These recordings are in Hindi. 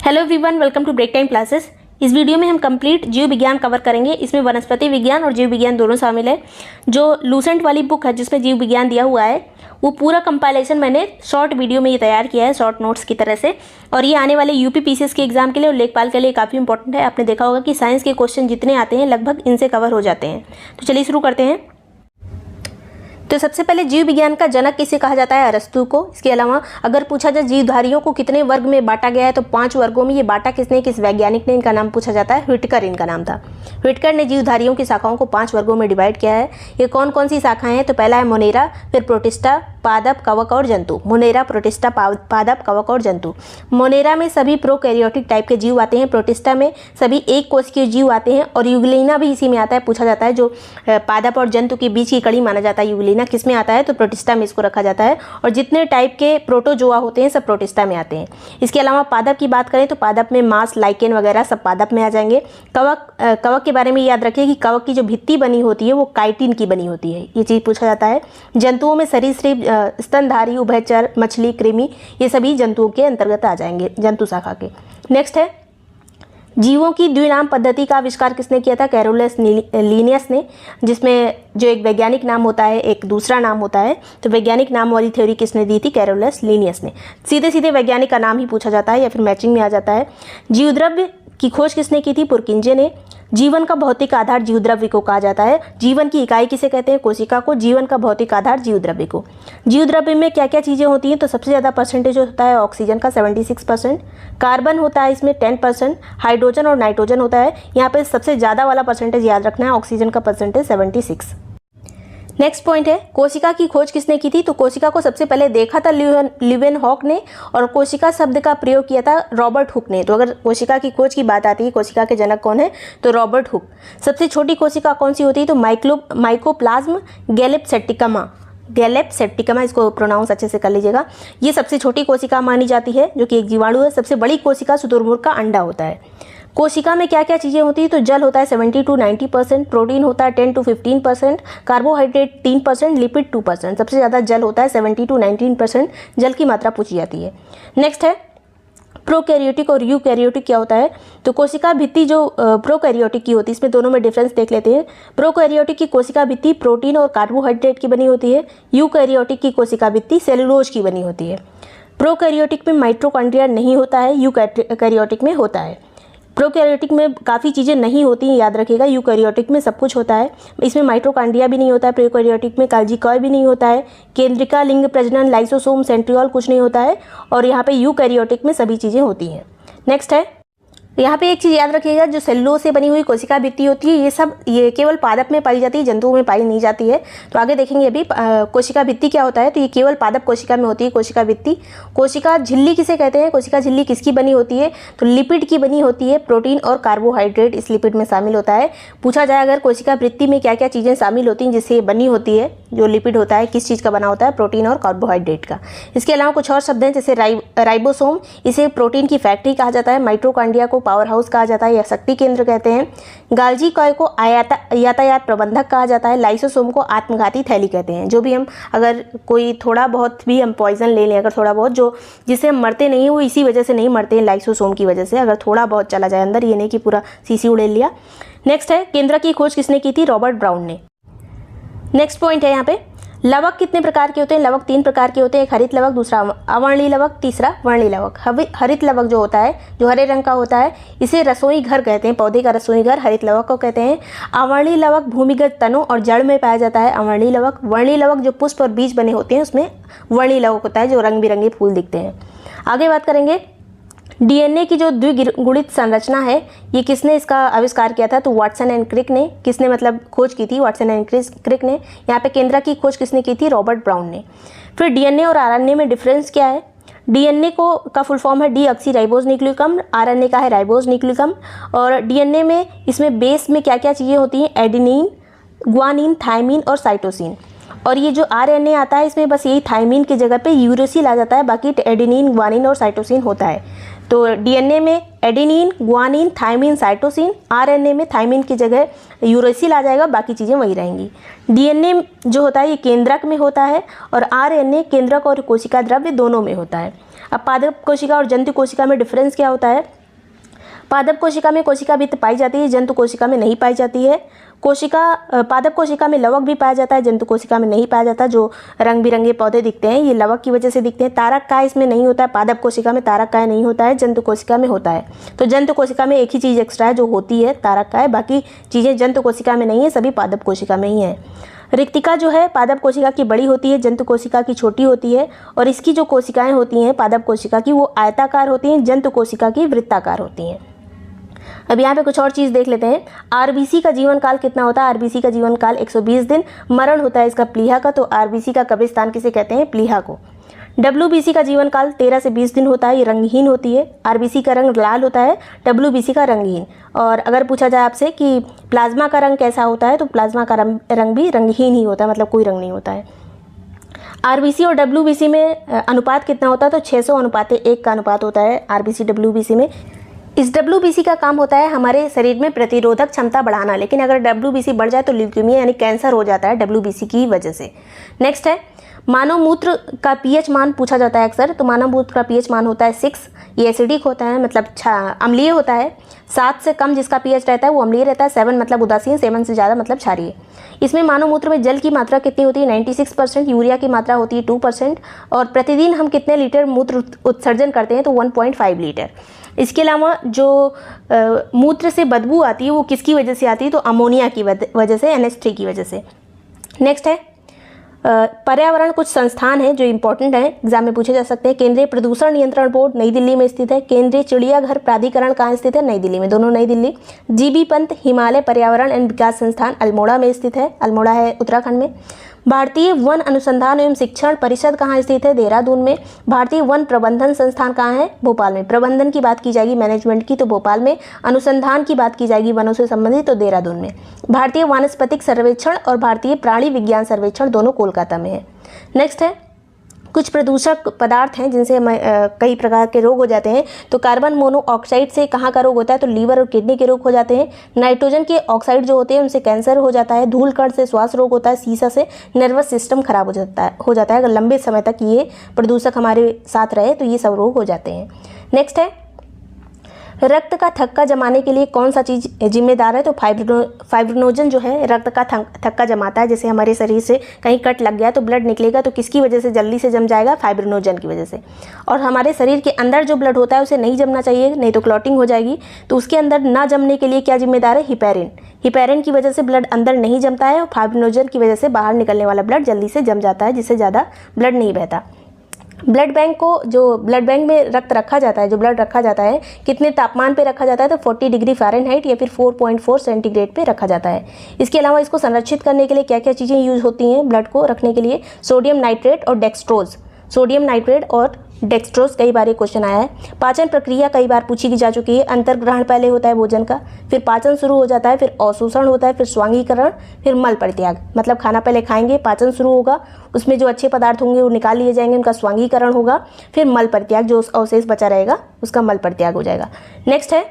Hello everyone, welcome to break time classes. इस वीडियो में हम कंप्लीट जीव विज्ञान कवर करेंगे। इसमें वनस्पति विज्ञान और जीव विज्ञान दोनों शामिल है। जो लूसेंट वाली बुक है जिसमें जीव विज्ञान दिया हुआ है वो पूरा कंपाइलेशन मैंने शॉर्ट वीडियो में ये तैयार किया है, शॉर्ट नोट्स की तरह से। और ये आने वाले यूपी पीसीएस के एग्जाम के लिए और लेखपाल के लिए काफ़ी इंपॉर्टेंट है। आपने देखा होगा कि साइंस के क्वेश्चन जितने आते हैं लगभग इनसे कवर हो जाते हैं। तो चलिए शुरू करते हैं। तो सबसे पहले जीव विज्ञान का जनक किसे कहा जाता है? अरस्तु को। इसके अलावा अगर पूछा जाए जीवधारियों को कितने वर्ग में बांटा गया है तो 5 वर्गों में। ये बांटा किसने, किस वैज्ञानिक ने? इनका नाम पूछा जाता है व्हिटकर, इनका नाम था। व्हिटकर ने जीवधारियों की शाखाओं को 5 वर्गों में डिवाइड किया है। ये कौन कौन सी शाखाएं हैं? तो पहला है मोनेरा, फिर प्रोटिस्टा, पादप, कवक और जंतु। मोनेरा, प्रोटिस्टा, पादप, कवक और जंतु। मोनेरा में सभी प्रोकैरियोटिक टाइप के जीव आते हैं। प्रोटिस्टा में सभी एक कोशिकीय जीव आते हैं और यूग्लिना भी इसी में आता है। पूछा जाता है जो पादप और जंतु के बीच की कड़ी माना जाता है यूग्लिना, किस में आता है? तो प्रोटिस्टा में इसको रखा जाता है। और जितने टाइप के प्रोटोजोआ होते हैं सब प्रोटिस्टा में आते हैं। इसके अलावा पादप की बात करें तो पादप में मांस, लाइकेन वगैरह सब पादप में आ जाएंगे। कवक के बारे में याद रखिए कि कवक की जो भित्ति बनी होती है वो काइटिन की बनी होती है, ये चीज़ पूछा जाता है। जंतुओं में सरीसृप, स्तनधारी, उभयचर, मछली, कृमि, ये सभी जंतुओं के अंतर्गत आ जाएंगे, जंतु शाखा के। नेक्स्ट है जीवों की द्विनाम पद्धति का आविष्कार किसने किया था? कैरोलस लीनियस ने, जिसमें जो एक वैज्ञानिक नाम होता है एक दूसरा नाम होता है। तो वैज्ञानिक नाम वाली थ्योरी किसने दी थी? कैरोलस लीनियस ने। सीधे सीधे वैज्ञानिक का नाम ही पूछा जाता है या फिर मैचिंग में आ जाता है। जीवद्रव्य की खोज किसने की थी? पुरकिंजे ने। जीवन का भौतिक आधार जीवद्रव्य को कहा जाता है। जीवन की इकाई किसे कहते हैं? कोशिका को। जीवन का भौतिक आधार जीवद्रव्य को। जीवद्रव्य में क्या क्या चीज़ें होती हैं? तो सबसे ज़्यादा परसेंटेज होता है ऑक्सीजन का 76%, कार्बन होता है इसमें 10%, हाइड्रोजन और नाइट्रोजन होता है। यहाँ पे सबसे ज़्यादा वाला परसेंटेज याद रखना है, ऑक्सीजन का परसेंटेज 76। नेक्स्ट पॉइंट है कोशिका की खोज किसने की थी? तो कोशिका को सबसे पहले देखा था लीवेनहॉक ने और कोशिका शब्द का प्रयोग किया था रॉबर्ट हुक ने। तो अगर कोशिका की खोज की बात आती है, कोशिका के जनक कौन है? तो रॉबर्ट हुक। सबसे छोटी कोशिका कौन सी होती है? तो माइकोप्लाज्म गैलेप्सेप्टिकमा, इसको प्रोनाउंस अच्छे से कर लीजिएगा। ये सबसे छोटी कोशिका मानी जाती है जो कि एक जीवाणु है। सबसे बड़ी कोशिका शुतुरमुर्ग का अंडा होता है। कोशिका में क्या क्या चीज़ें होती हैं? तो जल होता है 70 to 90%, प्रोटीन होता है 10 to 15%, कार्बोहाइड्रेट 3%, लिपिड 2%। सबसे ज़्यादा जल होता है 70 to 19%, जल की मात्रा पूछी जाती है। नेक्स्ट है प्रोकैरियोटिक और यूकैरियोटिक क्या होता है? तो कोशिका भित्ति जो प्रोकैरियोटिक की होती है, इसमें दोनों में डिफरेंस देख लेते हैं। प्रोकैरियोटिक की कोशिका भित्ति प्रोटीन और कार्बोहाइड्रेट की बनी होती है। यूकैरियोटिक की कोशिका भित्ति सेलुलोज की बनी होती है। प्रोकैरियोटिक में माइटोकॉन्ड्रिया नहीं होता है, यूकैरियोटिक में होता है। प्रोकैरियोटिक में काफ़ी चीज़ें नहीं होती हैं, याद रखिएगा। यूकैरियोटिक में सब कुछ होता है। इसमें माइटोकॉन्ड्रिया भी नहीं होता है। प्रोकैरियोटिक में काल्जिकॉय भी नहीं होता है। केंद्रिका, लिंग प्रजनन, लाइसोसोम, सेंट्रियोल कुछ नहीं होता है। और यहाँ पे यूकैरियोटिक में सभी चीज़ें होती हैं। नेक्स्ट है यहाँ पे एक चीज़ याद रखिएगा, जो सेलुलोज से बनी हुई कोशिका भित्ति होती है ये केवल पादप में पाई जाती है, जंतुओं में पाई नहीं जाती है। तो आगे देखेंगे अभी कोशिका भित्ति क्या होता है। तो ये केवल पादप कोशिका में होती है कोशिका भित्ति। कोशिका झिल्ली किसे कहते हैं? कोशिका झिल्ली किसकी बनी होती है? तो लिपिड की बनी होती है। प्रोटीन और कार्बोहाइड्रेट इस लिपिड में शामिल होता है। पूछा जाए अगर कोशिका भित्ति में क्या क्या चीज़ें शामिल होती हैं जिससे ये बनी होती है, जो लिपिड होता है किस चीज़ का बना होता है? प्रोटीन और कार्बोहाइड्रेट का। इसके अलावा कुछ और शब्द हैं जैसे राइबोसोम, इसे प्रोटीन की फैक्ट्री कहा जाता है। माइटोकॉन्ड्रिया को पावर हाउस कहा जाता है या शक्ति केंद्र कहते हैं। गाल्जीकॉय को यातायात प्रबंधक कहा जाता है। लाइसोसोम को आत्मघाती थैली कहते हैं। जो भी हम अगर कोई थोड़ा बहुत भी हम पॉइजन ले लें, अगर थोड़ा बहुत जो जिससे हम मरते नहीं, वो इसी वजह से नहीं मरते हैं, लाइसोसोम की वजह से। अगर थोड़ा बहुत चला जाए अंदर, ये नहीं कि पूरा सीसी उड़ेल लिया। नेक्स्ट है केंद्र की खोज किसने की थी? रॉबर्ट ब्राउन ने। नेक्स्ट पॉइंट है यहाँ पे लवक कितने प्रकार के होते हैं? लवक 3 प्रकार के होते हैं। एक हरित लवक, दूसरा अवर्णीय लवक, तीसरा वर्णीय लवक। हरित लवक जो होता है, जो हरे रंग का होता है, इसे रसोई घर कहते हैं। पौधे का रसोई घर हरित लवक को कहते हैं। अवर्णीय लवक भूमिगत तनों और जड़ में पाया जाता है, अवर्णीय लवक। वर्णीय लवक जो पुष्प और बीज बने होते हैं उसमें वर्णीय लवक होता है, जो रंग बिरंगे फूल दिखते हैं। आगे बात करेंगे डीएनए की जो द्विगुणित संरचना है, ये किसने इसका आविष्कार किया था? तो वाटसन एंड क्रिक ने। किसने मतलब खोज की थी? वाटसन एंड क्रिक ने। यहाँ पे केंद्र की खोज किसने की थी? रॉबर्ट ब्राउन ने। फिर डीएनए और आरएनए में डिफरेंस क्या है? डीएनए का फुल फॉर्म है डीऑक्सीराइबोज न्यूक्लिक अम्ल, आरएनए का है राइबोज न्यूक्लिक अम्ल। और डीएनए में इसमें बेस में क्या क्या चीज़ें होती हैं? एडेनिन, ग्वानिन, थायमिन और साइटोसिन। और ये जो आरएनए आता है इसमें बस यही थायमिन की जगह पे यूरेसिल आ जाता है, बाकी एडेनिन, ग्वानिन और साइटोसिन होता है। तो डीएनए में adenine, guanine, thymine, cytosine. RNA में थायमिन की जगह यूरेसिल आ जाएगा, बाकी चीज़ें वही रहेंगी। डीएनए जो होता है ये केंद्रक में होता है और आरएनए केंद्रक और कोशिका द्रव्य दोनों में होता है। अब पादप कोशिका और जंतु कोशिका में डिफरेंस क्या होता है? पादप कोशिका में कोशिका भित्ति पाई जाती है, जंतु कोशिका में नहीं पाई जाती है। पादप कोशिका में लवक भी पाया जाता है, जंतु कोशिका में नहीं पाया जाता। जो रंग बिरंगे पौधे दिखते हैं ये लवक की वजह से दिखते हैं। तारक काय इसमें नहीं होता है, पादप कोशिका में तारक काय नहीं होता है, जंतु कोशिका में होता है। तो जंतु कोशिका में एक ही चीज़ एक्स्ट्रा है जो होती है तारक काय, बाकी चीज़ें जंतु कोशिका में नहीं है, सभी पादप कोशिका में ही है। रिक्तिका जो है पादप कोशिका की बड़ी होती है, जंतु कोशिका की छोटी होती है, और इसकी जो कोशिकाएं होती हैं पादप कोशिका की वो आयताकार होती हैं, जंतु कोशिका की वृत्ताकार होती हैं। अब यहाँ पे कुछ और चीज़ देख लेते हैं। आरबीसी का जीवन काल कितना होता है? आरबीसी का जीवन काल 120 दिन। मरण होता है इसका प्लीहा का, तो आरबीसी का कब्रिस्तान किसे कहते हैं? प्लीहा को। डब्ल्यूबीसी का जीवन काल 13 से 20 दिन होता है, ये रंगहीन होती है। आरबीसी का रंग लाल होता है, डब्ल्यूबीसी का रंगहीन। और अगर पूछा जाए आपसे कि प्लाज्मा का रंग कैसा होता है, तो प्लाज्मा का रंग भी रंगहीन ही होता है, मतलब कोई रंग नहीं होता है। आरबीसी और डब्ल्यूबीसी में अनुपात कितना होता है? तो 600:1 का अनुपात होता है आरबीसी डब्ल्यूबीसी में। इस डब्ल्यूबीसी का काम होता है हमारे शरीर में प्रतिरोधक क्षमता बढ़ाना, लेकिन अगर डब्ल्यूबीसी बढ़ जाए तो ल्यूकेमिया यानी कैंसर हो जाता है डब्ल्यूबीसी की वजह से। नेक्स्ट है मानव मूत्र का पीएच मान पूछा जाता है अक्सर, तो मानव मूत्र का पीएच मान होता है 6। ये एसिडिक होता है, मतलब अम्लीय होता है। 7 से कम जिसका पीएच रहता है वो अम्लीय रहता है। 7 मतलब उदासीन, 7 से ज़्यादा मतलब क्षारीय। इसमें मानव मूत्र में जल की मात्रा कितनी होती है? 96%। यूरिया की मात्रा होती है 2%। और प्रतिदिन हम कितने लीटर मूत्र उत्सर्जन करते हैं? तो 1.5 लीटर। इसके अलावा जो मूत्र से बदबू आती है वो किसकी वजह से आती है? तो अमोनिया की वजह से, NH3 की वजह से। नेक्स्ट है पर्यावरण। कुछ संस्थान हैं जो इंपॉर्टेंट हैं, एग्जाम में पूछे जा सकते हैं। केंद्रीय प्रदूषण नियंत्रण बोर्ड नई दिल्ली में स्थित है। केंद्रीय चिड़ियाघर प्राधिकरण कहाँ स्थित है? नई दिल्ली में, दोनों नई दिल्ली। जीबी पंत हिमालय पर्यावरण एवं विकास संस्थान अल्मोड़ा में स्थित है, अल्मोड़ा है उत्तराखंड में। भारतीय वन अनुसंधान एवं शिक्षण परिषद कहाँ स्थित है? देहरादून में। भारतीय वन प्रबंधन संस्थान कहाँ है? भोपाल में। प्रबंधन की बात की जाएगी मैनेजमेंट की तो भोपाल में, अनुसंधान की बात की जाएगी वनों से संबंधित तो देहरादून में। भारतीय वानस्पतिक सर्वेक्षण और भारतीय प्राणी विज्ञान सर्वेक्षण दोनों कोलकाता में है। नेक्स्ट है कुछ प्रदूषक पदार्थ हैं जिनसे कई प्रकार के रोग हो जाते हैं। तो कार्बन मोनोऑक्साइड से कहाँ का रोग होता है? तो लीवर और किडनी के रोग हो जाते हैं। नाइट्रोजन के ऑक्साइड जो होते हैं उनसे कैंसर हो जाता है। धूल कण से श्वास रोग होता है। सीसा से नर्वस सिस्टम खराब हो जाता है। अगर लंबे समय तक ये प्रदूषक हमारे साथ रहे तो ये सब रोग हो जाते हैं। नेक्स्ट है रक्त का थक्का जमाने के लिए कौन सा चीज़ जिम्मेदार है? तो फाइब्रिनोजन जो है रक्त का थक्का जमाता है। जैसे हमारे शरीर से कहीं कट लग गया तो ब्लड निकलेगा, तो किसकी वजह से जल्दी से जम जाएगा? फाइब्रिनोजन की वजह से। और हमारे शरीर के अंदर जो ब्लड होता है उसे नहीं जमना चाहिए, नहीं तो क्लॉटिंग हो जाएगी। तो उसके अंदर ना जमने के लिए क्या जिम्मेदार है? हिपैरिन। हिपैरिन की वजह से ब्लड अंदर नहीं जमता है और फाइब्रिनोजन की वजह से बाहर निकलने वाला ब्लड जल्दी से जम जाता है, जिससे ज़्यादा ब्लड नहीं बहता। ब्लड बैंक में रक्त रखा जाता है, जो ब्लड रखा जाता है कितने तापमान पे रखा जाता है? तो 40 डिग्री फ़ारेनहाइट या फिर 4.4 सेंटीग्रेड पे रखा जाता है। इसके अलावा इसको संरक्षित करने के लिए क्या क्या चीज़ें यूज़ होती हैं ब्लड को रखने के लिए? सोडियम नाइट्रेट और डेक्सट्रोज। सोडियम नाइट्रेट और डेक्सट्रोज कई बार ये क्वेश्चन आया है। पाचन प्रक्रिया कई बार पूछी जा चुकी है। अंतर्ग्रहण पहले होता है भोजन का, फिर पाचन शुरू हो जाता है, फिर अवशोषण होता है, फिर स्वांगीकरण, फिर मल परित्याग। मतलब खाना पहले खाएंगे, पाचन शुरू होगा, उसमें जो अच्छे पदार्थ होंगे वो निकाल लिए जाएंगे, उनका स्वांगीकरण होगा, फिर मल परित्याग, जो अवशेष बचा रहेगा उसका मल परित्याग हो जाएगा। नेक्स्ट है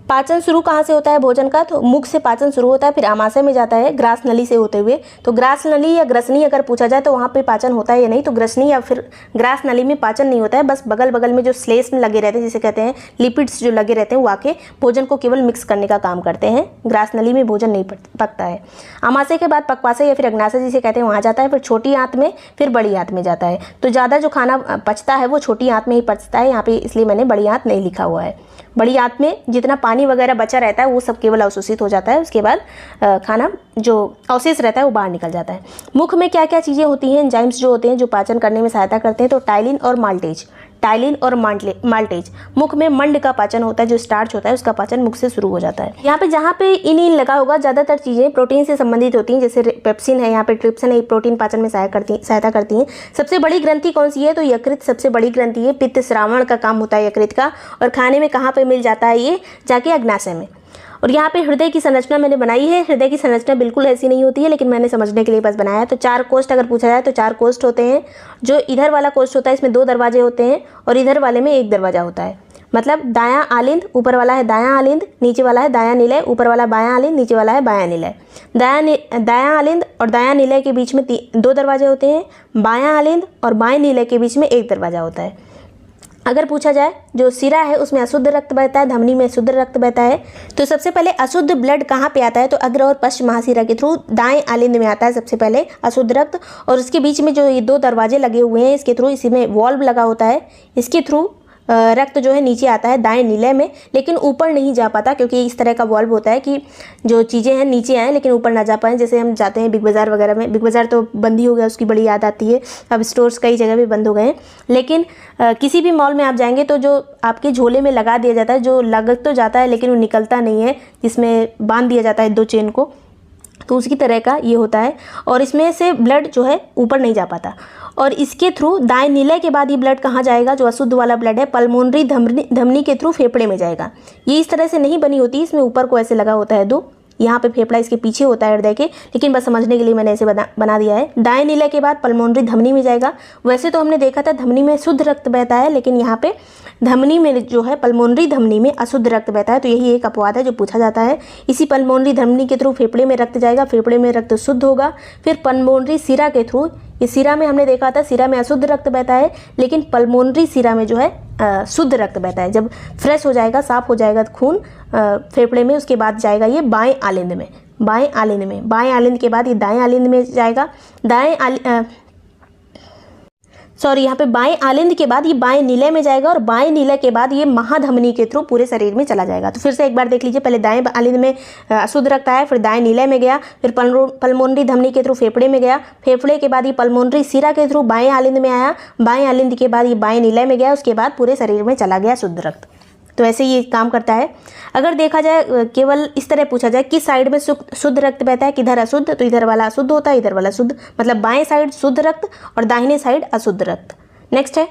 पाचन शुरू कहाँ से होता है भोजन का? तो मुख से पाचन शुरू होता है, फिर आमाशय में जाता है ग्रास नली से होते हुए। तो ग्रास नली या ग्रसनी अगर पूछा जाए तो वहाँ पे पाचन होता है या नहीं? तो ग्रसनी या फिर ग्रास नली में पाचन नहीं होता है, बस बगल बगल में जो स्लेस में लगे रहते हैं, जिसे कहते हैं लिपिड्स जो लगे रहते हैं, वो आके भोजन को केवल मिक्स करने का काम करते हैं। ग्रास नली में भोजन नहीं पकता है। आमाशय के बाद पक्वाशय या फिर अग्नाशय जिसे कहते हैं वहाँ जाता है, फिर छोटी आंत में, फिर बड़ी आंत में जाता है। तो ज़्यादा जो खाना पचता है वो छोटी आंत में ही पचता है, यहाँ पे इसलिए मैंने बड़ी आंत नहीं लिखा हुआ है। बड़ी आंत में जितना पानी वगैरह बचा रहता है वो सब केवल अवशोषित हो जाता है, उसके बाद खाना जो अवशेष रहता है वो बाहर निकल जाता है। मुख में क्या क्या चीज़ें होती हैं, एंजाइम्स जो होते हैं जो पाचन करने में सहायता करते हैं? तो टाइलिन और माल्टेज। टाइलिन और माल्टेज। मुख में मंड का पाचन होता है, जो स्टार्च होता है उसका पाचन मुख से शुरू हो जाता है। यहाँ पे जहाँ पे इन लगा होगा ज़्यादातर चीज़ें प्रोटीन से संबंधित होती हैं, जैसे पेप्सिन है, यहाँ पे ट्रिप्सिन है, प्रोटीन पाचन में सहायता करती हैं। सबसे बड़ी ग्रंथि कौन सी है? तो यकृत सबसे बड़ी ग्रंथि है। पित्त श्रावण का काम होता है यकृत का, और खाने में कहाँ पर मिल जाता है? ये जाके अग्नाशय में। और यहाँ पे हृदय की संरचना मैंने बनाई है। हृदय की संरचना बिल्कुल ऐसी नहीं होती है, लेकिन मैंने समझने के लिए बस बनाया है। तो 4 कोष्ठ अगर पूछा जाए तो 4 कोष्ठ होते हैं। जो इधर वाला कोष्ठ होता है इसमें 2 दरवाजे होते हैं, और इधर वाले में 1 दरवाजा होता है। मतलब दायां आलिंद, ऊपर वाला है दायां आलिंद, नीचे वाला है दायां निलय, ऊपर वाला बायां आलिंद, नीचे वाला है बायां निलय। दायां आलिंद और दायां निलय के बीच में 2 दरवाजे होते हैं। बायां आलिंद और बाएं निलय के बीच में 1 दरवाजा होता है। अगर पूछा जाए जो सिरा है उसमें अशुद्ध रक्त बहता है, धमनी में शुद्ध रक्त बहता है। तो सबसे पहले अशुद्ध ब्लड कहाँ पे आता है, तो अग्र और पश्च महाशिरा के थ्रू दाएं आलिंद में आता है सबसे पहले अशुद्ध रक्त, और उसके बीच में जो ये 2 दरवाजे लगे हुए हैं इसके थ्रू, इसी में वॉल्व लगा होता है, इसके थ्रू रक्त जो है नीचे आता है दाएं नीले में, लेकिन ऊपर नहीं जा पाता क्योंकि इस तरह का वॉल्व होता है कि जो चीज़ें हैं नीचे आएँ लेकिन ऊपर ना जा पाएँ। जैसे हम जाते हैं बिग बाज़ार वगैरह में, बिग बाज़ार तो बंद ही हो गया, उसकी बड़ी याद आती है, अब स्टोर्स कई जगह भी बंद हो गए हैं, लेकिन किसी भी मॉल में आप जाएंगे तो जो आपके झोले में लगा दिया जाता है, जो लग तो जाता है लेकिन वो निकलता नहीं है, जिसमें बांध दिया जाता है 2 चेन को, तो उसी तरह का ये होता है, और इसमें से ब्लड जो है ऊपर नहीं जा पाता। और इसके थ्रू दाएं नीले के बाद ये ब्लड कहाँ जाएगा, जो अशुद्ध वाला ब्लड है पल्मोनरी धमनी के थ्रू फेफड़े में जाएगा। ये इस तरह से नहीं बनी होती, इसमें ऊपर को ऐसे लगा होता है 2, यहाँ पे फेफड़ा इसके पीछे होता है हृदय के, लेकिन बस समझने के लिए मैंने ऐसे बना दिया है। दाएं नीले के बाद पल्मोनरी धमनी में जाएगा। वैसे तो हमने देखा था धमनी में शुद्ध रक्त बहता है, लेकिन यहाँ पे धमनी में जो है पल्मोनरी धमनी में अशुद्ध रक्त बहता है, तो यही एक अपवाद है जो पूछा जाता है। इसी पल्मोनरी धमनी के थ्रू फेफड़े में रक्त जाएगा, फेफड़े में रक्त शुद्ध होगा, फिर पल्मोनरी सिरा के थ्रू, इस सिरा में हमने देखा था सिरा में अशुद्ध रक्त बहता है, लेकिन पल्मोनरी सिरा में जो है शुद्ध रक्त बहता है। जब फ्रेश हो जाएगा, साफ हो जाएगा खून फेफड़े में, उसके बाद जाएगा ये बाएं आलिंद में, बाएं आलिंद में, बाएं आलिंद के बाद ये दाएं आलिंद में जाएगा। यहाँ पे बाएं आलिंद के बाद ये बाएं नीले में जाएगा, और बाएं नीले के बाद ये महाधमनी के थ्रू पूरे शरीर में चला जाएगा। तो फिर से एक बार देख लीजिए, पहले दाएं आलिंद में अशुद्ध रक्त आया, फिर दाएं नीले में गया, फिर पल्मोनरी धमनी के थ्रू फेफड़े में गया, फेफड़े के बाद ये पल्मोनरी सिरा के थ्रू बाएं आलिंद में आया, बाएं आलिंद के बाद ये बाएं नीले में गया, उसके बाद पूरे शरीर में चला गया शुद्ध रक्त। तो ऐसे ये काम करता है। अगर देखा जाए केवल इस तरह पूछा जाए किस साइड में शुद्ध रक्त बहता है, किधर अशुद्ध, तो इधर वाला अशुद्ध होता है, इधर वाला शुद्ध, मतलब बाएं साइड शुद्ध रक्त और दाहिने साइड अशुद्ध रक्त। नेक्स्ट है,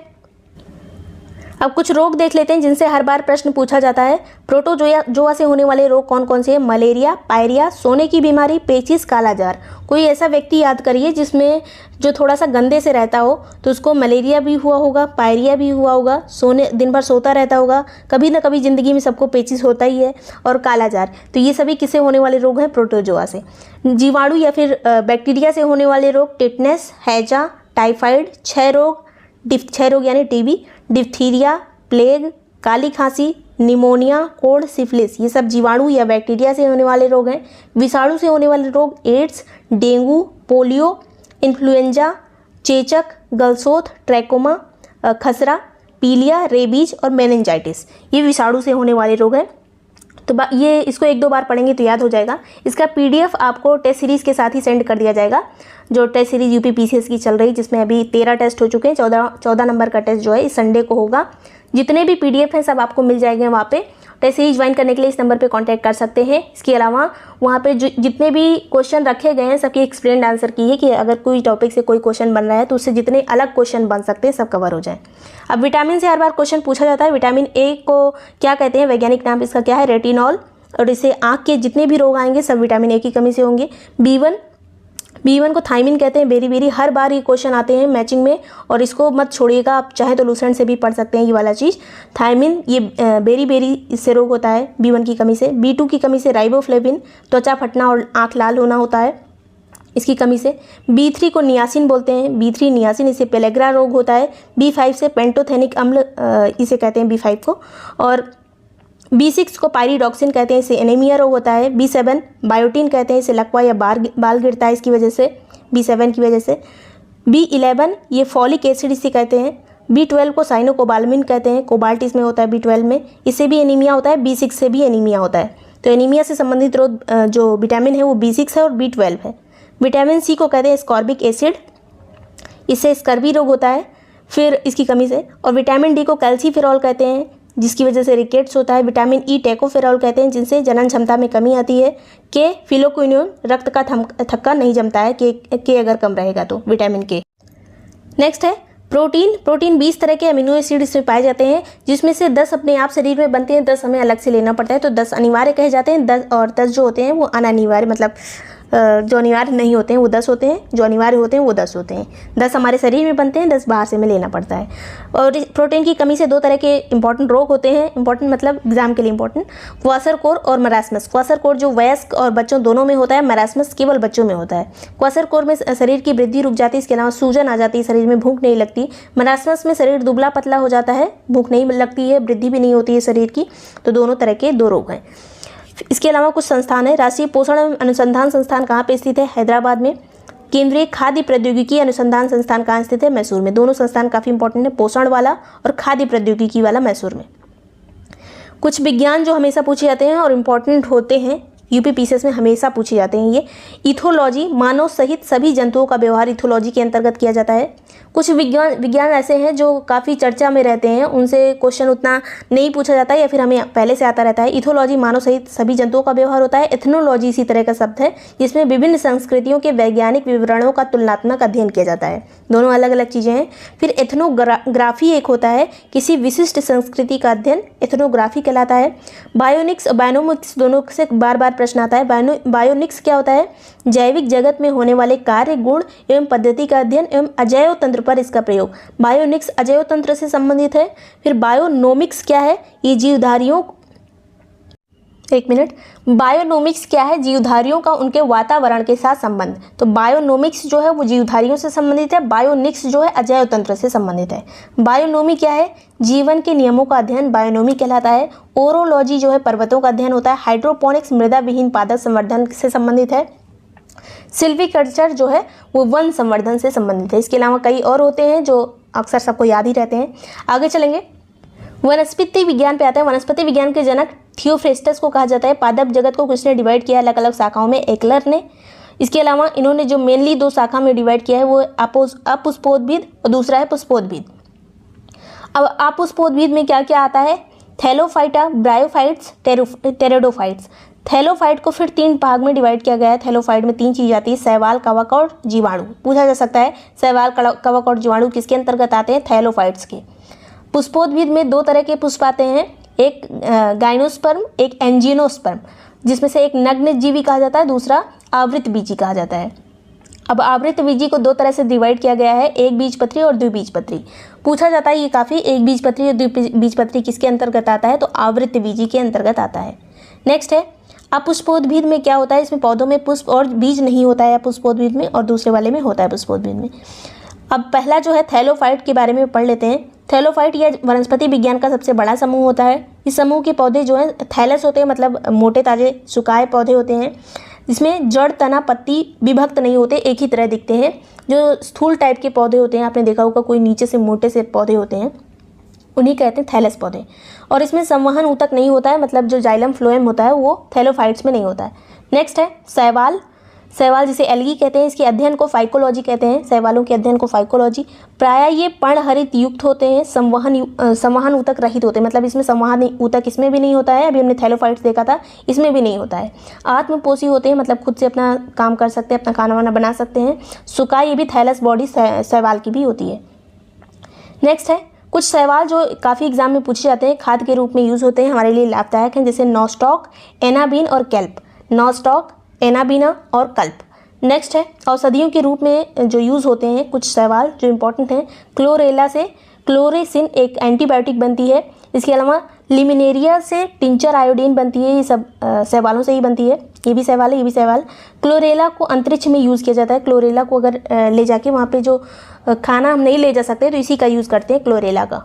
अब कुछ रोग देख लेते हैं जिनसे हर बार प्रश्न पूछा जाता है। प्रोटोजोआ से होने वाले रोग कौन कौन से हैं? मलेरिया, पायरिया, सोने की बीमारी, पेचिस, कालाजार। कोई ऐसा व्यक्ति याद करिए जिसमें जो थोड़ा सा गंदे से रहता हो, तो उसको मलेरिया भी हुआ होगा, पायरिया भी हुआ होगा, सोने दिन भर सोता रहता होगा, कभी ना कभी ज़िंदगी में सबको पेचिस होता ही है, और कालाजार। तो ये सभी किससे होने वाले रोग हैं? प्रोटोजोआ से। जीवाणु या फिर बैक्टीरिया से होने वाले रोग, टिटनेस, हैजा, टाइफाइड, क्षय रोग यानी टीबी, डिप्थीरिया, प्लेग, काली खांसी, निमोनिया, कोढ़, सिफिलिस, ये सब जीवाणु या बैक्टीरिया से होने वाले रोग हैं। विषाणु से होने वाले रोग, एड्स, डेंगू, पोलियो, इन्फ्लुएंजा, चेचक, गलसोथ, ट्रैकोमा, खसरा, पीलिया, रेबीज और मेनिंजाइटिस, ये विषाणु से होने वाले रोग हैं। तो ये इसको 1-2 बार पढ़ेंगे तो याद हो जाएगा। इसका PDF आपको टेस्ट सीरीज़ के साथ ही सेंड कर दिया जाएगा, जो टेस्ट सीरीज़ UP PCS की चल रही, जिसमें अभी 13 टेस्ट हो चुके हैं। 14 नंबर का टेस्ट जो है इस संडे को होगा। जितने भी PDF हैं सब आपको मिल जाएंगे वहाँ पे। टेस्ट सीरीज ज्वाइन करने के लिए इस नंबर पे कांटेक्ट कर सकते हैं। इसके अलावा वहाँ पे जितने भी क्वेश्चन रखे गए हैं सबकी एक्सप्लेन्ड आंसर की है कि अगर कोई टॉपिक से कोई क्वेश्चन बन रहा है तो उससे जितने अलग क्वेश्चन बन सकते हैं सब कवर हो जाए। अब विटामिन से हर बार क्वेश्चन पूछा जाता है। विटामिन ए को क्या कहते हैं? वैज्ञानिक नाम इसका क्या है? रेटिनॉल। और इससे आँख के जितने भी रोग आएंगे सब विटामिन ए की कमी से होंगे। B1 को थायमिन कहते हैं। बेरी हर बार ये क्वेश्चन आते हैं मैचिंग में, और इसको मत छोड़िएगा, आप चाहे तो लूसेंट से भी पढ़ सकते हैं ये वाला चीज़। थायमिन ये बेरी इससे रोग होता है B1 की कमी से। B2 की कमी से राइबोफ्लेविन, त्वचा फटना और आँख लाल होना होता है इसकी कमी से। B3 को नियासिन बोलते हैं, B3 नियासिन, इससे पेलेग्रा रोग होता है। B5 से पेंटोथेनिक अम्ल इसे कहते हैं B5 को। और B6 को पायरिडॉक्सिन कहते हैं, इससे एनीमिया रोग होता है। B7 बायोटिन कहते हैं, इससे लकवा या बाल गिरता है इसकी वजह से, B7 की वजह से। B11 ये फॉलिक एसिड इसे कहते हैं। B12 को साइनोकोबालमिन कहते हैं, कोबाल्ट इसमें होता है B12 में, इससे भी एनीमिया होता है। B6 से भी एनीमिया होता है। तो एनीमिया से संबंधित रोग जो विटामिन है वो B6 है और B12 है। विटामिन C को कहते हैं स्कॉर्बिक एसिड, इससे स्कर्वी रोग होता है फिर इसकी कमी से। और विटामिन D को कैल्सीफेरॉल कहते हैं, जिसकी वजह से रिकेट्स होता है। विटामिन E टेकोफेरॉल कहते हैं, जिनसे जनन क्षमता में कमी आती है। के फिलोक्विनोन, रक्त का थक्का नहीं जमता है के अगर कम रहेगा तो, विटामिन के। नेक्स्ट है प्रोटीन 20 तरह के अमीनो एसिड इसमें पाए जाते हैं, जिसमें से 10 अपने आप शरीर में बनते हैं, 10 हमें अलग से लेना पड़ता है। तो 10 अनिवार्य कहे जाते हैं, 10 और 10 जो होते हैं वो अनिवार्य, मतलब जो अनिवार्य नहीं होते हैं वो 10 होते हैं, जो अनिवार्य होते हैं वो 10 होते हैं। 10 हमारे शरीर में बनते हैं, 10 बाहर से हमें लेना पड़ता है। और प्रोटीन की कमी से 2 तरह के इंपॉर्टेंट रोग होते हैं, इंपॉर्टेंट मतलब एग्जाम के लिए इंपॉर्टेंट, क्वासरकोर और मरासमस। क्वासरकोर जो वयस्क और बच्चों दोनों में होता है, मरासमस केवल बच्चों में होता है। क्वासरकोर में शरीर की वृद्धि रुक जाती है, इसके अलावा सूजन आ जाती है, शरीर में भूख नहीं लगती। मरासमस में शरीर दुबला पतला हो जाता है, भूख नहीं लगती है, वृद्धि भी नहीं होती है शरीर की। तो दोनों तरह के 2 रोग हैं। इसके अलावा कुछ संस्थान है। राष्ट्रीय पोषण अनुसंधान संस्थान कहाँ पे स्थित है? हैदराबाद में। केंद्रीय खाद्य प्रौद्योगिकी अनुसंधान संस्थान कहाँ स्थित है? मैसूर में। दोनों संस्थान काफ़ी इंपॉर्टेंट है, पोषण वाला और खाद्य प्रौद्योगिकी वाला मैसूर में। कुछ विज्ञान जो हमेशा पूछे जाते हैं और इम्पॉर्टेंट होते हैं, यूपी पीसीएस में हमेशा पूछे जाते हैं ये। इथोलॉजी, मानव सहित सभी जंतुओं का व्यवहार इथोलॉजी के अंतर्गत किया जाता है। कुछ विज्ञान ऐसे हैं जो काफ़ी चर्चा में रहते हैं, उनसे क्वेश्चन उतना नहीं पूछा जाता है या फिर हमें पहले से आता रहता है। इथोलॉजी मानव सहित सभी जंतुओं का व्यवहार होता है। एथनोलॉजी इसी तरह का शब्द है जिसमें विभिन्न संस्कृतियों के वैज्ञानिक विवरणों का तुलनात्मक अध्ययन किया जाता है। दोनों अलग अलग चीज़ें हैं। फिर एथनोग्राफी एक होता है, किसी विशिष्ट संस्कृति का अध्ययन, एथनोग्राफी कहलाता है। बायोनिक्स और बायोनोमिक्स दोनों से बार बार प्रश्न आता है। बायोनिक्स क्या होता है? जैविक जगत में होने वाले कार्य, गुण एवं पद्धति का अध्ययन एवं अजैव तंत्र पर इसका प्रयोग। बायोनिक्स अजैव तंत्र से संबंधित है। फिर बायोनोमिक्स क्या है? ये जीवधारियों, एक मिनट, बायोनोमिक्स क्या है? जीवधारियों का उनके वातावरण के साथ संबंध। तो बायोनोमिक्स जो है वो जीवधारियों से संबंधित है, बायोनिक्स जो है अजैव तंत्र से संबंधित है। बायोनोमी क्या है? जीवन के नियमों का अध्ययन बायोनोमी कहलाता है। ओरोलॉजी जो है पर्वतों का अध्ययन होता है। हाइड्रोपोनिक्स मृदा विहीन पादप संवर्धन से संबंधित है। सिल्वीकल्चर जो है वो वन संवर्धन से संबंधित है। इसके अलावा कई और होते हैं जो अक्सर सबको याद ही रहते हैं। आगे चलेंगे, वनस्पति विज्ञान पे आता है। वनस्पति विज्ञान के जनक थियोफ्रेस्टस को कहा जाता है। पादप जगत को किसने डिवाइड किया अलग अलग शाखाओं में? एक्लर ने। इसके अलावा इन्होंने जो मेनली 2 शाखा में डिवाइड किया है वो अपुष्पोद्भिद और दूसरा है पुष्पोद्भिद। अब अपुष्पोद्भिद में क्या क्या आता है? Thallophyta, bryophytes, pteridophytes. थैलोफाइट को फिर 3 भाग में डिवाइड किया गया है। थैलोफाइट में 3 चीज़ आती है, शैवाल, कवक और जीवाणु। पूछा जा सकता है शैवाल, कवक और जीवाणु किसके अंतर्गत आते हैं? थैलोफाइट्स के। पुष्पोद्भिद में 2 तरह के पुष्प आते हैं, एक गाइनोस्पर्म, एक एंजियोस्पर्म, जिसमें से एक नग्न जीवी कहा जाता है, दूसरा आवृत बीजी कहा जाता है। अब आवृत बीजी को 2 तरह से डिवाइड किया गया है, एक बीजपत्री और द्विबीजपत्री। पूछा जाता है ये काफ़ी, एक बीजपत्री और द्विबीजपत्री किसके अंतर्गत आता है? तो आवृत बीजी के अंतर्गत आता है। नेक्स्ट है अपुष्पोद्भिद में क्या होता है? इसमें पौधों में पुष्प और बीज नहीं होता है अपुष्पोद्भिद में, और दूसरे वाले में होता है पुष्पोद्भिद में। अब पहला जो है थैलोफाइट के बारे में पढ़ लेते हैं। थैलोफाइट यह वनस्पति विज्ञान का सबसे बड़ा समूह होता है। इस समूह के पौधे जो हैं थैलस होते हैं, मतलब मोटे ताजे सुखाए पौधे होते हैं, जिसमें जड़, तना, पत्ती विभक्त नहीं होते, एक ही तरह दिखते हैं। जो स्थूल टाइप के पौधे होते हैं, आपने देखा होगा कोई नीचे से मोटे से पौधे होते हैं, उन्हीं कहते हैं थैलस पौधे। और इसमें संवहन ऊतक नहीं होता है, मतलब जो जाइलम फ्लोएम होता है वो थैलोफाइट्स में नहीं होता है। नेक्स्ट है शैवाल। शैवाल जिसे एल्गी कहते हैं, इसके अध्ययन को फाइकोलॉजी कहते हैं। शैवालों के अध्ययन को फाइकोलॉजी। प्रायः ये पर्णहरित युक्त होते हैं, संवहन ऊतक रहित होते हैं, मतलब इसमें संवहन ऊतक इसमें भी नहीं होता है। अभी हमने थैलोफाइट्स देखा था, इसमें भी नहीं होता है। आत्मपोषी होते हैं, मतलब खुद से अपना काम कर सकते हैं, अपना खाना वाना बना सकते हैं। सुकाई, ये भी थैलस बॉडी शैवाल की भी होती है। नेक्स्ट है कुछ शैवाल जो काफ़ी एग्जाम में पूछे जाते हैं, खाद के रूप में यूज़ होते हैं, हमारे लिए लाभदायक हैं, जैसे नॉस्टॉक, एनाबीन और कैल्प। नॉस्टॉक, एनाबीना और कल्प। नेक्स्ट है औषधियों के रूप में जो यूज़ होते हैं कुछ शैवाल जो इंपॉर्टेंट हैं। क्लोरेला से क्लोरेसिन एक एंटीबायोटिक बनती है। इसके अलावा लिमिनेरिया से टिंचर आयोडीन बनती है। ये सब शैवालों से ही बनती है। ये भी शैवाल है, ये भी शैवाल। क्लोरेला को अंतरिक्ष में यूज़ किया जाता है। क्लोरेला को अगर ले जाके वहाँ पे जो खाना हम नहीं ले जा सकते तो इसी का यूज़ करते हैं, क्लोरेला का।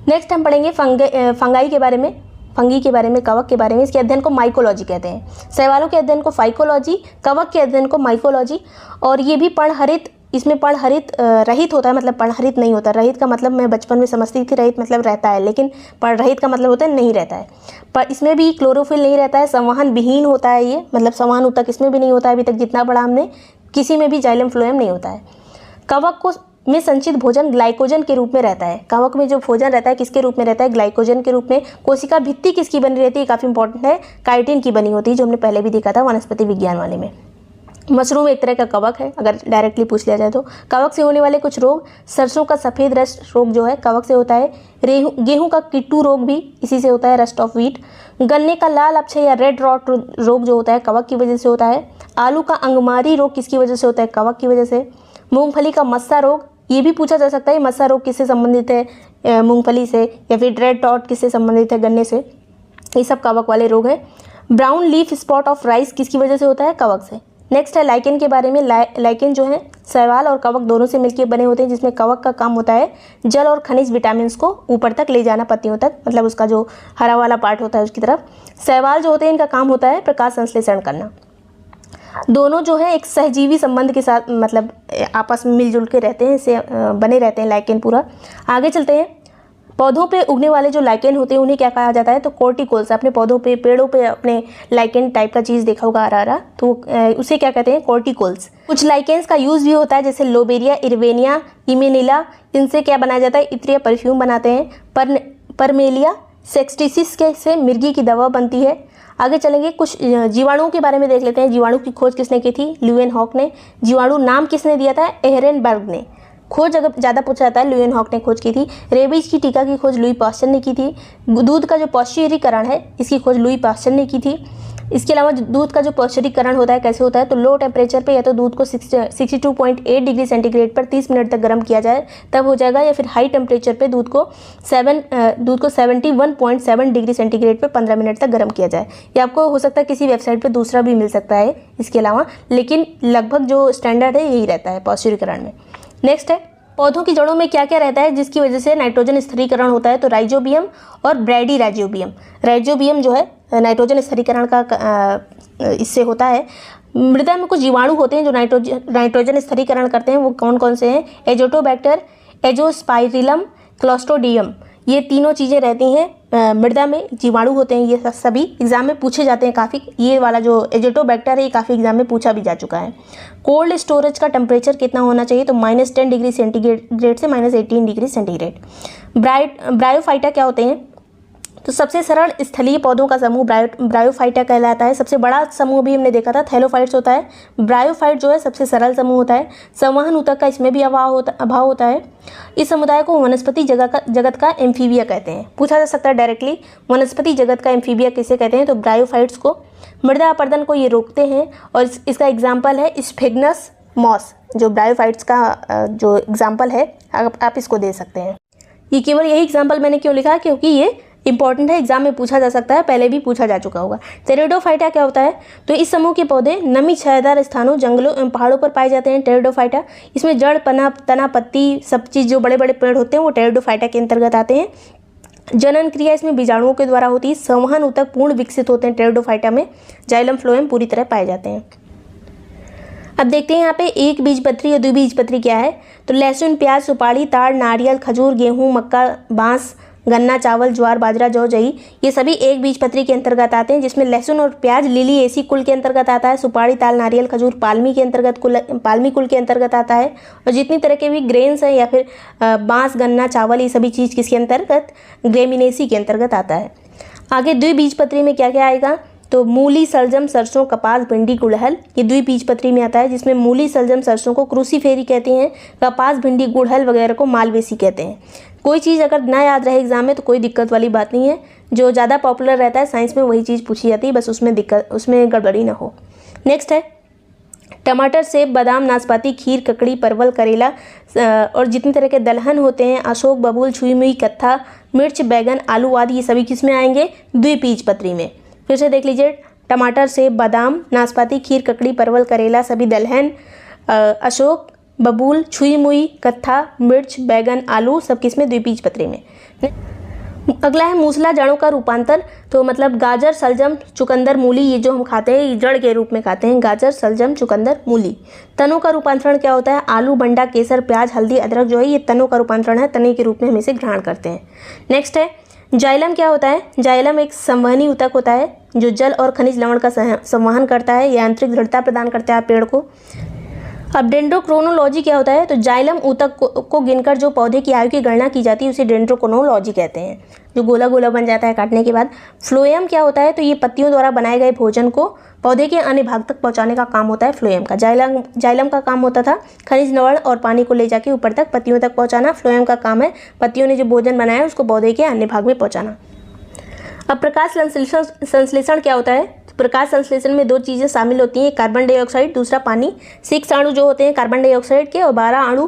नेक्स्ट हम पढ़ेंगे फंगाई के बारे में, फंगी के बारे में, कवक के बारे में। इसके अध्ययन को माइकोलॉजी कहते हैं। शैवालों के अध्ययन को फाइकोलॉजी, कवक के अध्ययन को माइकोलॉजी। और ये भी पर्णहरित, इसमें पर्णहरित रहित होता है, मतलब पर्णहरित नहीं होता। रहित का मतलब मैं बचपन में समझती थी, रहित मतलब रहता है, लेकिन पर्णरहित का मतलब होता है नहीं रहता है। पर इसमें भी क्लोरोफिल नहीं रहता है, संवहन विहीन होता है ये, मतलब संवहन ऊतक इसमें भी नहीं होता है अभी तक जितना पढ़ा हमने। किसी में भी जाइलम फ्लोएम नहीं होता है। कवक को में संचित भोजन ग्लाइकोजन के रूप में रहता है। कवक में जो भोजन रहता है किसके रूप में रहता है? ग्लाइकोजन के रूप में। कोशिका भित्ति किसकी बनी रहती है? काफ़ी इंपॉर्टेंट है, काइटिन की बनी होती है, जो हमने पहले भी देखा था वनस्पति विज्ञान वाले में। मशरूम एक तरह का कवक है, अगर डायरेक्टली पूछ लिया जाए तो। कवक से होने वाले कुछ रोग, सरसों का सफ़ेद रस्ट रोग जो है कवक से होता है। गेहूं का किट्टू रोग भी इसी से होता है, रस्ट ऑफ व्हीट। गन्ने का लाल अक्षय या रेड रॉट रोग जो होता है कवक की वजह से होता है। आलू का अंगमारी रोग किसकी वजह से होता है? कवक की वजह से। मूंगफली का मस्सा रोग, ये भी पूछा जा सकता है मस्सा रोग किससे संबंधित है? मूंगफली से। या फिर रेड टॉट किससे संबंधित है? गन्ने से। ये सब कवक वाले रोग हैं। Brown leaf spot of rice किसकी वजह से होता है? कवक से। नेक्स्ट है लाइकेन के बारे में। लाइकेन जो है शैवाल और कवक दोनों से मिलकर बने होते हैं, जिसमें कवक का काम होता है जल और खनिज विटामिन को ऊपर तक ले जाना, पत्तियों तक, मतलब उसका जो हरा वाला पार्ट होता है उसकी तरफ। शैवाल जो होते हैं इनका काम होता है प्रकाश संश्लेषण करना। दोनों जो है एक सहजीवी संबंध के साथ मतलब आपस में मिलजुल के रहते हैं, इससे बने रहते हैं लाइकेन पूरा। आगे चलते हैं। पौधों पे उगने वाले जो लाइकेन होते हैं उन्हें क्या कहा जाता है? तो कोर्टिकोल्स। अपने पौधों पे, पेड़ों पे आपने लाइकेन टाइप का चीज़ देखा होगा हरा हरा, तो उसे क्या कहते हैं? कोर्टिकोल्स। कुछ लाइकेन्स का यूज़ भी होता है, जैसे लोबेरिया, इरवेनिया, इमेनिला, इनसे क्या बनाया जाता है? इत्र या परफ्यूम बनाते हैं। परमेलिया सेक्सटिसिस के से मिर्गी की दवा बनती है। आगे चलेंगे, कुछ जीवाणुओं के बारे में देख लेते हैं। जीवाणु की खोज किसने की थी? ल्यूएनहॉक ने। जीवाणु नाम किसने दिया था? एहरेनबर्ग ने। खोज अगर ज़्यादा पूछा जाता है, ल्यूएनहॉक ने खोज की थी। रेबीज की टीका की खोज लुई पास्चर ने की थी। दूध का जो पौष्टिकीकरण है इसकी खोज लुई पास्चर ने की थी। इसके अलावा दूध का जो पौष्टिकीकरण होता है कैसे होता है? तो लो टेम्परेचर पे या तो दूध को 62.8 डिग्री सेंटीग्रेड पर 30 मिनट तक गर्म किया जाए तब हो जाएगा, या फिर हाई टेम्परेचर पे दूध को 71.7 डिग्री सेंटीग्रेड पर 15 मिनट तक गर्म किया जाए। ये आपको हो सकता है किसी वेबसाइट पर दूसरा भी मिल सकता है इसके अलावा, लेकिन लगभग जो स्टैंडर्ड है यही रहता है पौष्टिकीकरण में। नेक्स्ट है, पौधों की जड़ों में क्या क्या रहता है जिसकी वजह से नाइट्रोजन स्थिरीकरण होता है? तो राइजोबियम और ब्रैडी राइजोबियम। राइजोबियम जो है नाइट्रोजन स्थिरीकरण का इससे होता है। मृदा में कुछ जीवाणु होते हैं जो नाइट्रोजन स्थिरीकरण करते हैं, वो कौन कौन से हैं? एजोटोबैक्टर, एजोस्पाइरिलम, क्लोस्ट्रोडियम, ये तीनों चीज़ें रहती हैं मृदा में, जीवाणु होते हैं। ये सभी एग्जाम में पूछे जाते हैं काफ़ी। ये वाला जो एजोटोबैक्टर है ये काफ़ी एग्जाम में पूछा भी जा चुका है। कोल्ड स्टोरेज का टेम्परेचर कितना होना चाहिए? तो -10 डिग्री सेंटीग्रेड से -18 डिग्री सेंटीग्रेड। ब्रायोफाइटा क्या होते हैं? तो सबसे सरल स्थलीय पौधों का समूह ब्रायोफाइटा कहलाता है। सबसे बड़ा समूह भी हमने देखा था थैलोफाइट्स होता है। ब्रायोफाइट जो है सबसे सरल समूह होता है। संवहन ऊतक का इसमें भी अभाव होता है। इस समुदाय को वनस्पति जगत का एम्फीबिया कहते हैं। पूछा जा सकता है डायरेक्टली, वनस्पति जगत का एम्फीबिया किसे कहते हैं? तो ब्रायोफाइट्स को। मृदा अपरदन को ये रोकते हैं और इसका एग्जाम्पल है स्फिग्नस मॉस, जो ब्रायोफाइट्स का जो एग्जाम्पल है आप इसको दे सकते हैं। ये केवल यही एग्जाम्पल मैंने क्यों लिखा? क्योंकि ये इंपॉर्टेंट है, एग्जाम में पूछा जा सकता है, पहले भी पूछा जा चुका होगा। टेरिडोफाइटा क्या होता है? तो इस समूह के पौधे नमी छायादार स्थानों, जंगलों एवं पहाड़ों पर पाए जाते हैं। टेरिडोफाइटा, इसमें जड़, तना, पत्ती, सब चीज़ जो बड़े बड़े पेड़ होते हैं वो टेरिडोफाइटा के अंतर्गत आते हैं। जनन क्रिया इसमें बीजाणुओं के द्वारा होती है। संवहन ऊतक पूर्ण विकसित होते हैं टेरिडोफाइटा में। जाइलम फ्लोएम पूरी तरह पाए जाते हैं। अब देखते हैं यहाँ पे एक बीजपत्री और द्विबीजपत्री क्या है? तो लहसुन, प्याज, सुपारी, ताड़, नारियल, खजूर, गेहूँ, मक्का, बांस, गन्ना, चावल, ज्वार, बाजरा, जौ, जई, ये सभी एक बीजपत्री के अंतर्गत आते हैं, जिसमें लहसुन और प्याज लिलिएसी कुल के अंतर्गत आता है। सुपारी, ताल, नारियल, खजूर पाल्मी कुल के अंतर्गत आता है। और जितनी तरह के भी ग्रेन्स हैं या फिर बांस, गन्ना, चावल, ये सभी चीज़ किसके अंतर्गत? ग्रेमिनेसी के अंतर्गत आता है। आगे द्विबीजपत्री में क्या क्या आएगा? तो मूली, सलजम, सरसों, कपास, भिंडी, गुड़हल, ये द्विबीजपत्री में आता है, जिसमें मूली, सलजम, सरसों को क्रूसीफेरी कहते हैं। कपास, भिंडी, गुड़हल वगैरह को मालवेसी कहते हैं। कोई चीज़ अगर ना याद रहे एग्जाम में तो कोई दिक्कत वाली बात नहीं है। जो ज़्यादा पॉपुलर रहता है साइंस में वही चीज़ पूछी जाती है, बस उसमें गड़बड़ी ना हो। नेक्स्ट है टमाटर, सेब, बादाम, नाशपाती, खीर, ककड़ी, परवल, करेला और जितनी तरह के दलहन होते हैं, अशोक, बबूल, छुई मुई, कत्था, मिर्च, बैगन, आलू आदि, ये सभी किस में आएंगे? द्विबीजपत्री में। फिर से देख लीजिए, टमाटर, सेब, बादाम, नाशपाती, खीर, ककड़ी, परवल, करेला, सभी दलहन, अशोक, बबूल, छुई मुई, कत्था, मिर्च, बैगन, आलू, सब किस में? द्विबीजपत्री में। अगला है मूसला जड़ों का रूपांतर। तो मतलब गाजर, सलजम, चुकंदर, मूली, ये जो हम खाते हैं ये जड़ के रूप में खाते हैं। गाजर, सलजम, चुकंदर, मूली। तनों का रूपांतरण क्या होता है? आलू, बंडा, केसर, प्याज, हल्दी, अदरक जो है ये तनों का रूपांतरण है, तने के रूप में हम इसे ग्रहण करते हैं। नेक्स्ट है जाइलम क्या होता है? जाइलम एक संवहनी ऊतक होता है जो जल और खनिज लवण का संवहन करता है, यांत्रिक दृढ़ता प्रदान करता है पेड़ को। अब डेंड्रोक्रोनोलॉजी क्या होता है? तो जाइलम ऊतक को गिनकर जो पौधे की आयु की गणना की जाती है उसे डेंड्रोक्रोनोलॉजी कहते हैं, जो गोला गोला बन जाता है काटने के बाद। फ्लोएम क्या होता है? तो ये पत्तियों द्वारा बनाए गए भोजन को पौधे के अन्य भाग तक पहुंचाने का काम होता है फ्लोएम का। जाइलम का काम होता था खनिज लवण और पानी को ले जाके ऊपर तक पत्तियों तक पहुंचाना। फ्लोएम का काम है पत्तियों ने जो भोजन बनाया है उसको पौधे के अन्य भाग में पहुंचाना। अब प्रकाश संश्लेषण क्या होता है? प्रकाश संश्लेषण में 2 चीज़ें शामिल होती हैं, कार्बन डाइऑक्साइड, दूसरा पानी। 6 अणु जो होते हैं कार्बन डाइऑक्साइड के और 12 अणु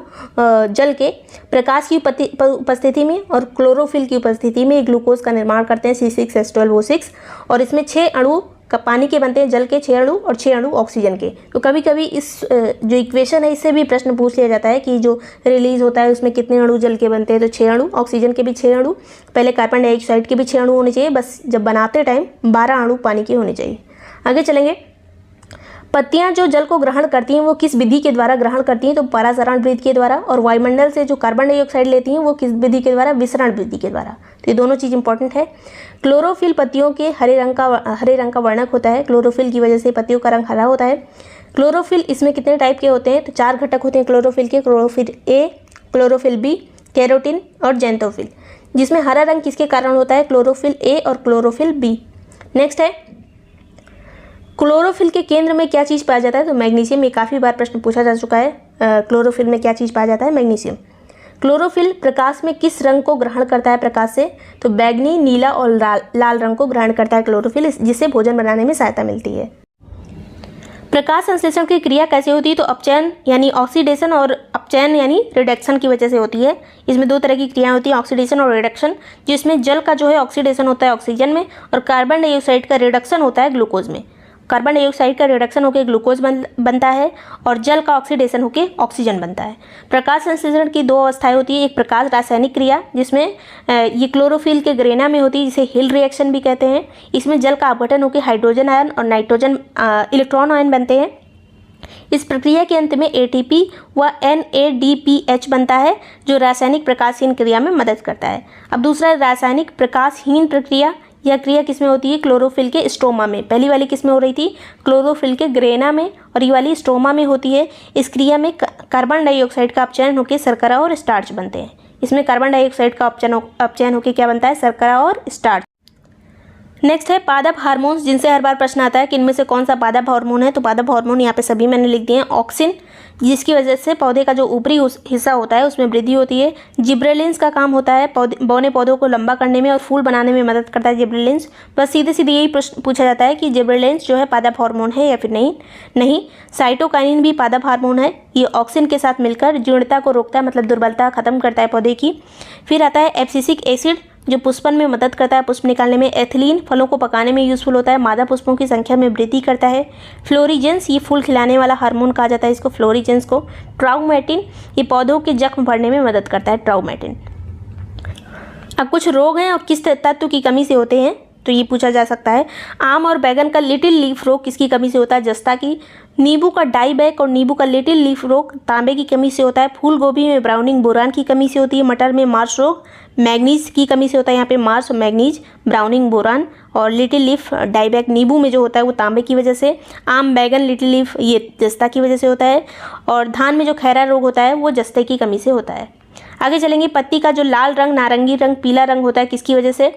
जल के प्रकाश की उपस्थिति में और क्लोरोफिल की उपस्थिति में ग्लूकोज का निर्माण करते हैं C6H12O6। और इसमें 6 अणु पानी के बनते हैं, जल के 6 अणु और 6 अणु ऑक्सीजन के। तो कभी कभी इस जो इक्वेशन है इससे भी प्रश्न पूछ लिया जाता है कि जो रिलीज होता है उसमें कितने अणु जल के बनते हैं, तो 6 अणु, ऑक्सीजन के भी 6 अणु, पहले कार्बन डाइऑक्साइड के भी 6 अणु होने चाहिए, बस जब बनाते टाइम 12 अणु पानी के होने चाहिए। आगे चलेंगे। पत्तियां जो जल को ग्रहण करती हैं वो किस विधि के द्वारा ग्रहण करती हैं, तो परासरण विधि के द्वारा। और वायुमंडल से जो कार्बन डाइऑक्साइड लेती हैं वो किस विधि के द्वारा, विसरण विधि के द्वारा। तो ये दोनों चीज़ इंपॉर्टेंट है। क्लोरोफिल पत्तियों के हरे रंग का वर्णक होता है, क्लोरोफिल की वजह से पत्तियों का रंग हरा होता है। क्लोरोफिल इसमें कितने टाइप के होते हैं, तो 4 घटक होते हैं क्लोरोफिल के, chlorophyll A, chlorophyll B, carotene और जेंथोफिल। जिसमें हरा रंग किसके कारण होता है, क्लोरोफिल ए और क्लोरोफिल बी। नेक्स्ट है क्लोरोफिल के केंद्र में क्या चीज़ पाया जाता है, तो मैग्नीशियम। ये काफ़ी बार प्रश्न पूछा जा चुका है। क्लोरोफिल में क्या चीज़ पाया जाता है, मैग्नीशियम। क्लोरोफिल प्रकाश में किस रंग को ग्रहण करता है प्रकाश से, तो बैगनी, नीला और लाल रंग को ग्रहण करता है क्लोरोफिल, जिससे भोजन बनाने में सहायता मिलती है। प्रकाश संश्लेषण की क्रिया कैसे होती है, तो अपचयन यानी ऑक्सीडेशन और अपचयन यानी रिडक्शन की वजह से होती है। इसमें 2 तरह की क्रियाएं होती हैं, ऑक्सीडेशन और रिडक्शन। जिसमें जल का जो है ऑक्सीडेशन होता है ऑक्सीजन में और कार्बन डाइऑक्साइड का रिडक्शन होता है ग्लूकोज में। कार्बन डाइऑक्साइड का रिडक्शन होकर ग्लूकोज बनता है और जल का ऑक्सीडेशन होकर ऑक्सीजन बनता है। प्रकाश संश्लेषण की 2 अवस्थाएं होती है, एक प्रकाश रासायनिक क्रिया जिसमें ये क्लोरोफिल के ग्रेना में होती है, जिसे हिल रिएक्शन भी कहते हैं। इसमें जल का अपघटन होकर हाइड्रोजन आयन और नाइट्रोजन इलेक्ट्रॉन आयन बनते हैं। इस प्रक्रिया के अंत में ATP व NADPH बनता है जो रासायनिक प्रकाशहीन क्रिया में मदद करता है। अब दूसरा रासायनिक प्रकाशहीन प्रक्रिया, यह क्रिया किसमें होती है, क्लोरोफिल के स्ट्रोमा में। पहली वाली किसमें हो रही थी, क्लोरोफिल के ग्रेना में, और ये वाली स्ट्रोमा में होती है। इस क्रिया में कार्बन डाइऑक्साइड का अपचयन होकर शर्करा और स्टार्च बनते हैं। इसमें कार्बन डाइऑक्साइड का अपचयन होकर क्या बनता है, शर्करा और स्टार्च। नेक्स्ट है पादप हार्मोन्स, जिनसे हर बार प्रश्न आता है कि इनमें से कौन सा पादप हार्मोन है, तो पादप हार्मोन यहाँ पे सभी मैंने लिख दिए हैं। ऑक्सिन, जिसकी वजह से पौधे का जो ऊपरी हिस्सा होता है उसमें वृद्धि होती है। जिब्रेलिन्स का काम होता है बौने पौधों को लंबा करने में और फूल बनाने में मदद करता है जिब्रेलिन्स। बस सीधे सीधे यही प्रश्न पूछा जाता है कि जिब्रेलिन्स जो है पादप हार्मोन है या फिर नहीं। साइटोकाइनिन भी पादप हार्मोन है। ये ऑक्सिन के साथ मिलकर जीर्णता को रोकता है, मतलब दुर्बलता खत्म करता है पौधे की। फिर आता है एब्सिसिक एसिड, जो पुष्पन में मदद करता है पुष्प निकालने में। एथिलीन फलों को पकाने में यूजफुल होता है, मादा पुष्पों की संख्या में वृद्धि करता है। फ्लोरीजेंस, ये फूल खिलाने वाला हार्मोन कहा जाता है इसको, फ्लोरीजेंस को। ट्राउमेटिन, ये पौधों के जख्म भरने में मदद करता है, ट्राउमेटिन। अब कुछ रोग हैं और किस तत्व की कमी से होते हैं, तो ये पूछा जा सकता है। आम और बैगन का लिटिल लीफ रोग किसकी कमी से होता है, जस्ता की। नींबू का डाईबैक और नींबू का लिटिल लीफ रोग तांबे की कमी से होता है। फूल गोभी में ब्राउनिंग बोरान की कमी से होती है। मटर में मार्स रोग मैग्नीज की कमी से होता है, यहाँ पे मार्स और मैग्नीज, ब्राउनिंग बोरान। और लिटिल लीफ डाईबैक नींबू में जो होता है वो तांबे की वजह से। आम बैगन लिटिल लीफ ये जस्ता की वजह से होता है। और धान में जो खैरा रोग होता है वो जस्ते की कमी से होता है। आगे चलेंगे। पत्ती का जो लाल रंग, नारंगी रंग, पीला रंग होता है किसकी वजह से,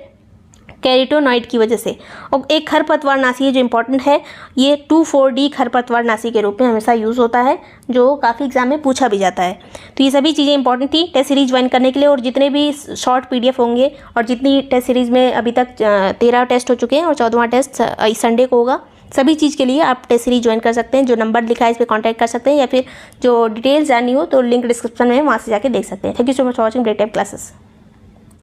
कैरोटीनॉइड की वजह से। और एक खरपतवारनाशी है जो इंपॉर्टेंट है, ये 2,4-D खरपतवारनाशी के रूप में हमेशा यूज़ होता है, जो काफ़ी एग्जाम में पूछा भी जाता है। तो ये सभी चीज़ें इंपॉर्टेंट थी टेस्ट सीरीज ज्वाइन करने के लिए। और जितने भी शॉर्ट PDF होंगे और जितनी टेस्ट सीरीज़ में अभी तक 13 टेस्ट हो चुके हैं और 14वां टेस्ट इस संडे को होगा, सभी चीज़ के लिए आप टेस्ट सीरीज ज्वाइन कर सकते हैं। जो नंबर लिखा है इस पर कॉन्टैक्ट कर सकते हैं, या फिर जो डिटेल्स जाननी हो तो लिंक डिस्क्रिप्शन में वहाँ से जाके देख सकते हैं। Thank you so much for watching great type classes.